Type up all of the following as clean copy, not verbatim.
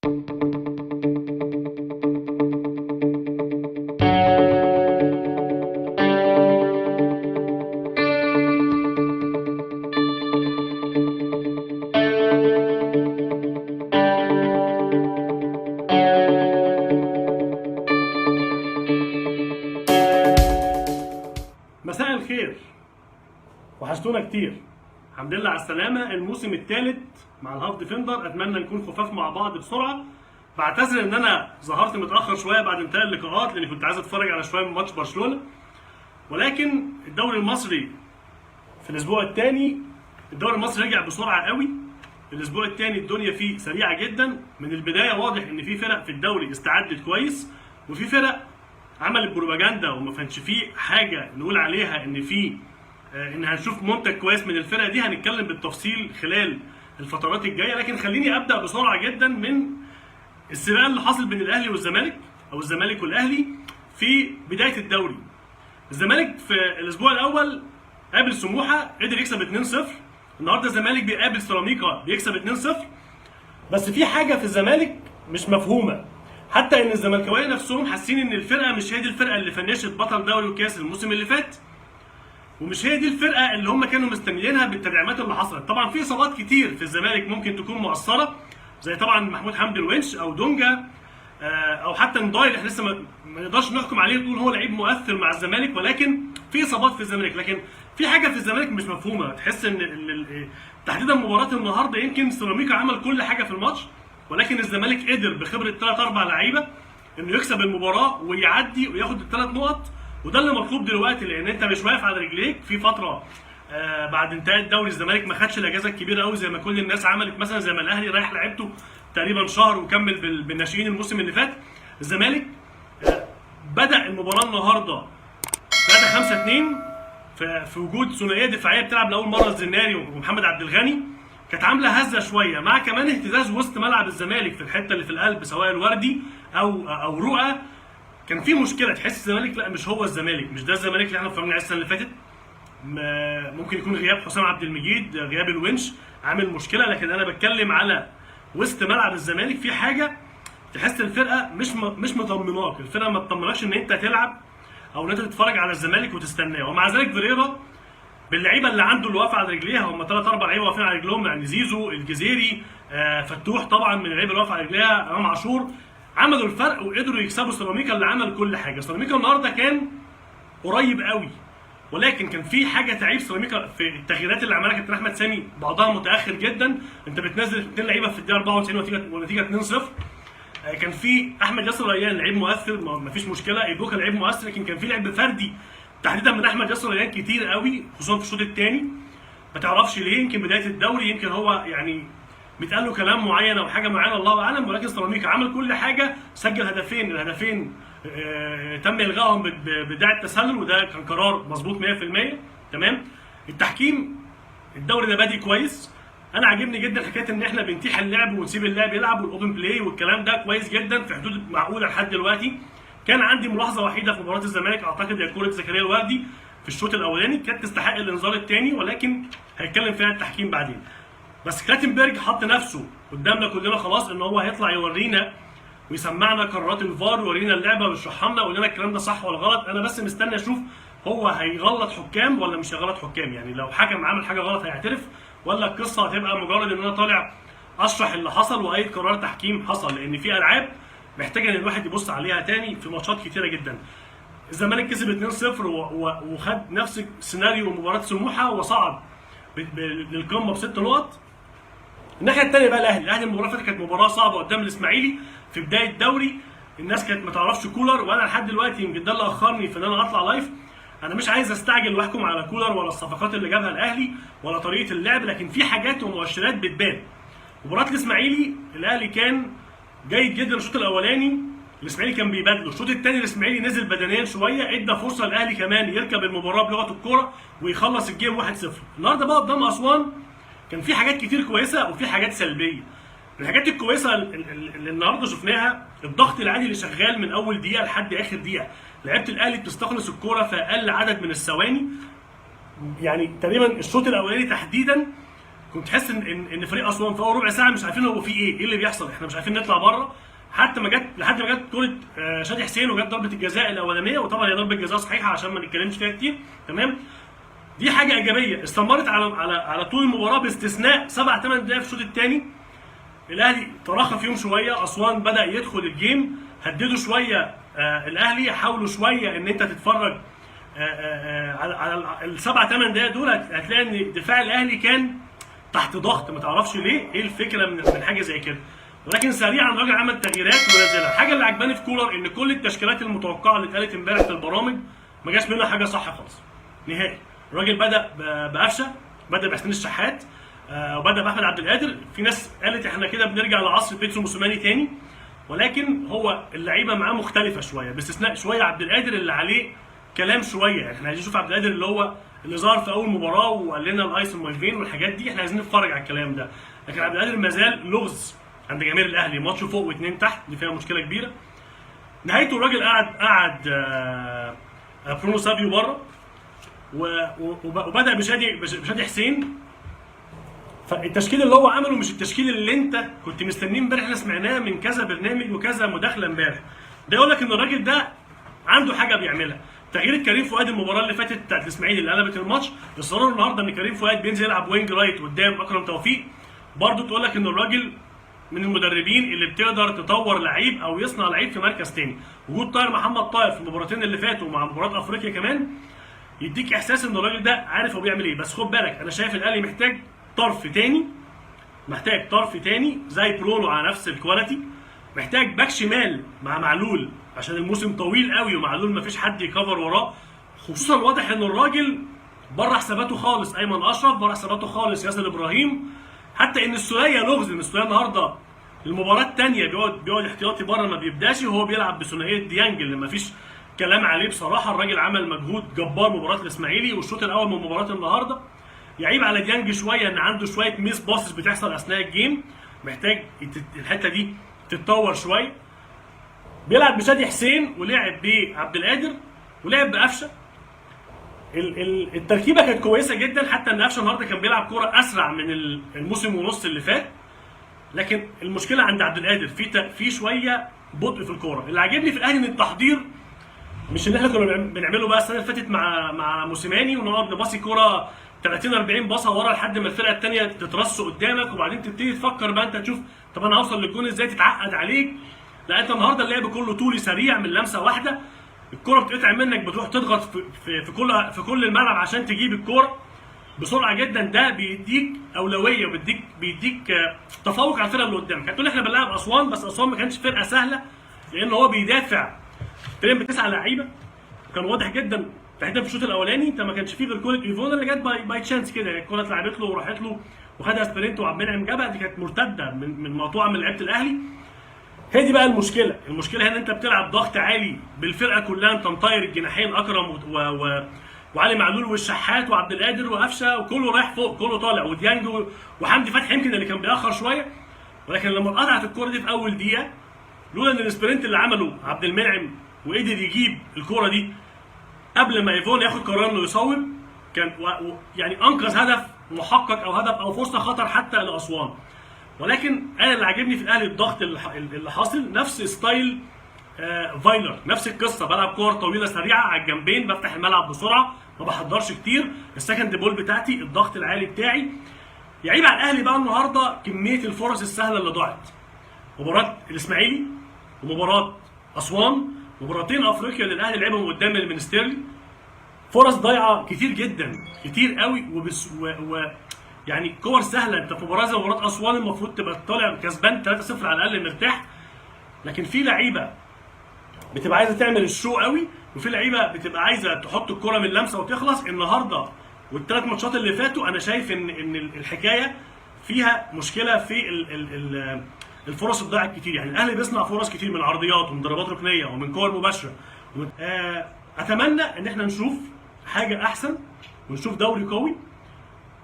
مساء الخير، وحشتونا كتير. الحمد لله على السلامة. الموسم الثالث مع الهاف ديفندر، اتمنى نكون خفاف مع بعض بسرعة. بعتذر ان انا ظهرت متأخر شوية بعد انتهاء اللقاءات، لاني كنت عايز اتفرج على شوية من ماتش برشلونة. ولكن الدوري المصري في الاسبوع الثاني، الدوري المصري رجع بسرعة قوي. الاسبوع الثاني الدنيا فيه سريعة جدا. من البداية واضح ان في فرق في الدوري استعدت كويس، وفي فرق عملت بروباجندا وما كانش فيه حاجه نقول عليها ان هنشوف منتج كويس من الفرقه دي. هنتكلم بالتفصيل خلال الفترات الجايه، لكن خليني ابدا بسرعه جدا من السباق اللي حاصل بين الاهلي والزمالك، او الزمالك والاهلي في بدايه الدوري. الزمالك في الاسبوع الاول قابل سموحه، قدر يكسب 2-0. النهارده الزمالك بيقابل سيراميكا بيكسب 2-0. بس في حاجه في الزمالك مش مفهومه، حتى ان الزملكاويه نفسهم حاسين ان الفرقه مش هي دي الفرقه اللي فنشت بطل دوري وكاس الموسم اللي فات، ومش هي دي الفرقه اللي هم كانوا مستنيينها بالتدعيمات اللي حصلت. طبعا في اصابات كتير في الزمالك ممكن تكون مؤثره، زي طبعا محمود حمدي الونش او دونجا او حتى نداي. احنا لسه ما نقدرش نحكم عليه نقول هو لعيب مؤثر مع الزمالك، ولكن في اصابات في الزمالك. لكن في حاجه في الزمالك مش مفهومه، تحس ان تحديدا مباراه النهارده يمكن سيراميكا عمل كل حاجه في الماتش، ولكن الزمالك قدر بخبره 3-4 لعيبه انه يكسب المباراه ويعدي وياخد الثلاث نقط. وده اللي مطلوب دلوقتي، لان انت مش واقف على رجليك في فتره. بعد انتهاء الدوري الزمالك ما خدش الاجازه الكبيره قوي زي ما كل الناس عملت، مثلا زي ما الاهلي رايح لعبته تقريبا شهر وكمل بالناشئين الموسم اللي فات. الزمالك بدا المباراه النهارده 3-5-2 في وجود ثنائيه دفاعيه بتلعب لاول مره الزناري ومحمد عبد الغني. كانت عامله هزه شويه، مع كمان اهتزاز وسط ملعب الزمالك في الحته اللي في القلب، سواء الوردي او رؤى. كان في مشكله، تحس الزمالك لا مش هو الزمالك، مش ده الزمالك اللي احنا اتفرجنا عليه السنه اللي فاتت. ممكن يكون غياب حسام عبد المجيد، غياب الونش عامل مشكله، لكن انا بتكلم على وسط ملعب الزمالك. في حاجه تحس الفرقه مش مطمناك، الفرقه ما تطمنكش ان انت تلعب او ان انت تتفرج على الزمالك وتستناه. ومع ذلك فيريرا باللعيبه اللي عنده اللي واقفه على رجليها، هم 3-4 لعيبه واقفين على رجلهم، يعني زيزو، الجزيري، فتوح طبعا من اللعيبه اللي واقفه على رجليها، امام عاشور، عملوا الفرق وقدروا يكسبوا سيراميكا اللي عمل كل حاجه. سيراميكا النهارده كان قريب قوي، ولكن كان في حاجه تعيب سيراميكا في التغييرات اللي عملها كابتن احمد سامي، بعضها متاخر جدا. انت بتنزل 2 لعيبه في الدقيقه 94 والنتيجه 2-0. كان في احمد ياسر ريان لعيب مؤثر، ما فيش مشكله، ايبوكا لعيب مؤثر، لكن كان في لعب فردي تحديدا من احمد ياسر ريان كتير قوي، خصوصا في الشوط الثاني. ما تعرفش ليه، يمكن بدايه الدوري، يمكن هو يعني بيتقال له كلام معين او حاجه معينه، الله اعلم. ولكن سيراميكا عمل كل حاجه، سجل هدفين، الهدفين تم الغائهم بداعي التسلل، وده كان قرار مظبوط 100%. تمام. التحكيم، الدوري ده بادئ كويس. انا عاجبني جدا حكايه ان احنا بنتيح اللعب ونسيب اللاعب يلعب والاوبن بلاي والكلام ده كويس جدا في حدود معقوله لحد دلوقتي. كان عندي ملاحظه وحيده في مباراه الزمالك، اعتقد هي كوره زكريا الوردي في الشوط الاولاني، كانت تستحق الانذار الثاني، ولكن هيتكلم فيها التحكيم بعدين. بس كلاتنبرج حط نفسه قدامنا كلنا خلاص ان هو هيطلع يورينا ويسمعنا قرارات الفار ويورينا اللعبه ويشرحها لنا ويقول لنا الكلام ده صح ولا غلط. انا بس مستني اشوف هو هيغلط حكام ولا مش هيغلط حكام، يعني لو حكم عمل حاجه غلط هيعترف، ولا القصه هتبقى مجرد ان انا طالع اشرح اللي حصل واي قرار تحكيم حصل. لان في العاب محتاجه ان الواحد يبص عليها تاني في ماتشات كتيره جدا. الزمالك كسب 2-0 وخد نفس سيناريو مباراه سموحه وصعد للقمه ب6 نقط. الناحيه الثانيه بقى الاهلي المباراه اللي فاتت كانت مباراه صعبه قدام الاسماعيلي في بدايه الدوري. الناس كانت ما تعرفش كولر، وانا لحد دلوقتي يمكن ده اللي اخرني في ان انا اطلع لايف. انا مش عايز استعجل واحكم على كولر ولا الصفقات اللي جابها الاهلي ولا طريقه اللعب، لكن في حاجات ومؤشرات بتبان. مباراه الاسماعيلي الاهلي كان جيد جدا الشوط الاولاني، الاسماعيلي كان بيبادله. الشوط الثاني الاسماعيلي نزل بدنيا شويه، ادى فرصه الاهلي كمان يركب المباراه بلغه الكوره ويخلص الجيم 1-0. النهارده بقى قدام اسوان كان في حاجات كتير كويسه وفي حاجات سلبيه. الحاجات الكويسه اللي النهارده شفناها، الضغط العالي اللي شغال من اول دقيقه لحد اخر دقيقه. لعيبه الاهلي بتستخلص الكوره في اقل عدد من الثواني، يعني تقريبا الشوط الاولاني تحديدا كنت تحس ان فريق اسوان في اول ربع ساعه مش عارفين هو في ايه اللي بيحصل، احنا مش عارفين نطلع بره. حتى ما جت لحد ما جت كوره شادي حسين وجت ضربه الجزاء الاولانيه، وطبعا هي ضربه جزاء صحيحه عشان ما نتكلمش فيها كتير، تمام. دي حاجه ايجابيه استمرت على طول المباراه باستثناء 7-8 دقائق في الشوط الثاني. الاهلي تراخى فيهم شويه، اسوان بدا يدخل الجيم، هددوا شويه الاهلي، حاولوا شويه ان انت تتفرج على ال7-8 دقائق دول هتلاقي ان دفاع الاهلي كان تحت ضغط، ما تعرفش ليه، ايه الفكره من حاجه زي كده. ولكن سريعا الراجل عمل تغييرات ونزلها. الحاجه اللي عجباني في كولر ان كل التشكيلات المتوقعه اللي اتقالت امبارح في البرامج ما جاش منها حاجه صح خالص نهائي. الراجل بدا بقفشه، بدا بحسين الشحات، وبدا باحمد عبد القادر. في ناس قالت احنا كده بنرجع لعصر بيتسو موسيماني تاني، ولكن هو اللعيبه معاه مختلفه شويه، باستثناء شويه عبد القادر اللي عليه كلام شويه. يعني احنا عايزين نشوف عبد القادر اللي ظهر في اول مباراه وقال لنا الايس مايفين والحاجات دي، احنا عايزين نتفرج على الكلام ده. لكن عبد القادر ما زال لغز عند جماهير الاهلي، ماتش فوق واثنين تحت، دي فيها مشكله كبيره. نهايته الراجل قعد برونو سافيو بره وبدا بشادي حسين. فالتشكيل اللي هو عمله مش التشكيل اللي انت كنت مستنيه امبارح. احنا سمعناه من كذا برنامج وكذا مداخله امبارح، ده يقول لك ان الراجل ده عنده حاجه بيعملها. تغيير كريم فؤاد المباراه اللي فاتت بتاعت الاسماعيلي اللي قلبت الماتش، اصرار النهارده ان كريم فؤاد بينزل يلعب وينج رايت قدام اكرم توفيق، برضه تقول لك ان الراجل من المدربين اللي بتقدر تطور لعيب او يصنع لعيب في مركز تاني. وجود طاهر محمد طاهر في المباراتين اللي فاتوا مع مباراه افريقيا كمان يديك احساس ان الراجل ده عارف هو بيعمل ايه. بس خد بالك، انا شايف الاهلي محتاج طرف تاني زي برونو على نفس الكواليتي، محتاج باك شمال مع معلول عشان الموسم طويل قوي ومعلول مفيش حد يكفر وراه، خصوصا واضح ان الراجل بره حساباته خالص. ايمن اشرف بره حساباته خالص، ياسر ابراهيم، حتى ان السوليه لغز. ان السوليه النهارده المباراه الثانيه بيقعد احتياطي بره ما بيبداش، وهو بيلعب بثنائيه ديانج اللي مفيش كلام عليه بصراحه. الراجل عمل مجهود جبار مباراه الاسماعيلي والشوط الاول من مباراه النهارده. يعيب على ديانج شويه ان عنده شويه ميس باسس بتحصل اثناء الجيم، محتاج الحته دي تتطور شويه. بيلعب بشادي حسين ولعب بعبد القادر ولعب بقفشه. التركيبه كانت كويسه جدا، حتى ان قفشه النهارده كان بيلعب كوره اسرع من الموسم ونص اللي فات. لكن المشكله عند عبد القادر في شويه بطء في الكوره. اللي عاجبني في الاهلي ان التحضير مش اللي احنا كنا بنعمله بقى السنه اللي فاتت مع موسيماني، ونقعد نباصي كوره 30-40 باصه ورا لحد ما الفرقه الثانيه تترص قدامك، وبعدين تبتدي تفكر بقى انت تشوف طب انا هوصل للجون ازاي، تتعقد عليك. لا، انت النهارده اللعب كله طولي سريع من لمسه واحده، الكوره بتقطع منك بتروح تضغط في كل الملعب عشان تجيب الكوره بسرعه جدا. ده بيديك اولويه وبيديك تفوق على الفرقه اللي قدامك. هتقول احنا بنلعب اسوان، بس اسوان ما كانش فرقه سهله لان هو بيدافع تقريبا ب9 لعيبه. كان واضح جدا تحديدا في الشوط الاولاني انت ما كانش فيه غير كوره ايفون اللي جت باي تشانس كده، الكوره اتلعبت له وراحت له وخدها سبرنت وعبد المنعم جابها، دي كانت مرتده من مقطوعه من لعيبه الاهلي. هي دي بقى المشكله هنا انت بتلعب ضغط عالي بالفرقه كلها، انت مطير الجناحين اكرم وعلي معلول والشحات وعبد القادر وقفشه وكله رايح فوق كله طالع، وديانج وحمدي فتحي يمكن اللي كان بيأخر شويه. ولكن لما اتقطعت الكوره دي في اول دقيقه، لولا ان السبرنت اللي عمله عبد المنعم وقدر يجيب الكوره دي قبل ما ايفون ياخد قرار انه يصوب، كان يعني انقذ هدف محقق او هدف او فرصه خطر حتى لاسوان. ولكن انا اللي عاجبني في الاهلي الضغط اللي حاصل نفس ستايل فايلر، نفس القصه، بلعب كور طويله سريعه على الجنبين، بفتح الملعب بسرعه، ما بحضرش كتير، السكند بول بتاعتي، الضغط العالي بتاعي. يعيب على الاهلي بقى النهارده كميه الفرص السهله اللي ضاعت. مباراه الاسماعيلي ومباراه اسوان، مباراتين افريقيا اللي الاهلي لعبهم قدام المنستيرلي، فرص ضايعه كتير جدا، كتير قوي، يعني كور سهله. انت في مباراه زي مباراه اسوان المفروض تبقى طالع كسبان 3-0 على الاقل مرتاح، لكن في لعيبه بتبقى عايزه تعمل الشو قوي، وفي لعيبه بتبقى عايزه تحط الكره من لمسه وتخلص. النهارده والثلاث ماتشات اللي فاتوا انا شايف ان الحكايه فيها مشكله في الفرص الضايعه كتير. يعني الاهلي بيصنع فرص كتير من عرضيات ومن ضربات ركنيه ومن كور مباشره. اتمنى ان احنا نشوف حاجه احسن، ونشوف دوري قوي،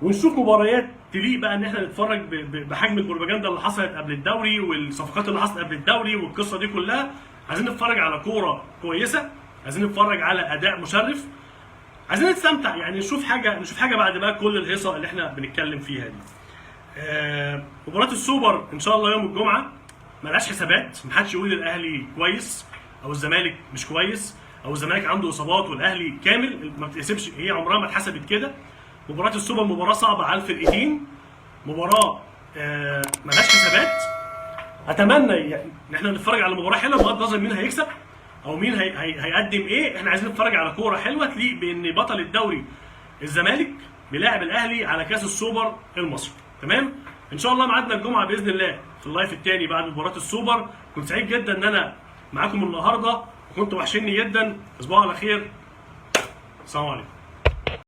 ونشوف مباريات تليق بقى ان احنا نتفرج بحجم البروباجندا اللي حصلت قبل الدوري والصفقات اللي حصلت قبل الدوري والقصه دي كلها. عايزين نتفرج على كوره كويسه، عايزين نتفرج على اداء مشرف، عايزين نستمتع، يعني نشوف حاجه بعد بقى كل الهيصه اللي احنا بنتكلم فيها دي. مباراة السوبر ان شاء الله يوم الجمعة ملهاش حسابات، محدش يقول الاهلي كويس او الزمالك مش كويس او الزمالك عنده اصابات والاهلي كامل، ما بتحسبش، هي عمرها ما اتحسبت كده. مباراة السوبر مباراة صعبة على الفرقتين، مباراة ملهاش حسابات. اتمنى يعني ان احنا نتفرج على مباراة حلوة بغض النظر مين هيكسب او مين هيقدم ايه. احنا عايزين نتفرج على كورة حلوة تليق بان بطل الدوري الزمالك بيلاعب الاهلي على كاس السوبر المصري. تمام؟ ان شاء الله ميعادنا الجمعه باذن الله في اللايف الثاني بعد مباراه السوبر. كنت سعيد جدا ان انا معاكم النهارده وكنتوا وحشيني جدا. تصبحوا على خير. السلام عليكم.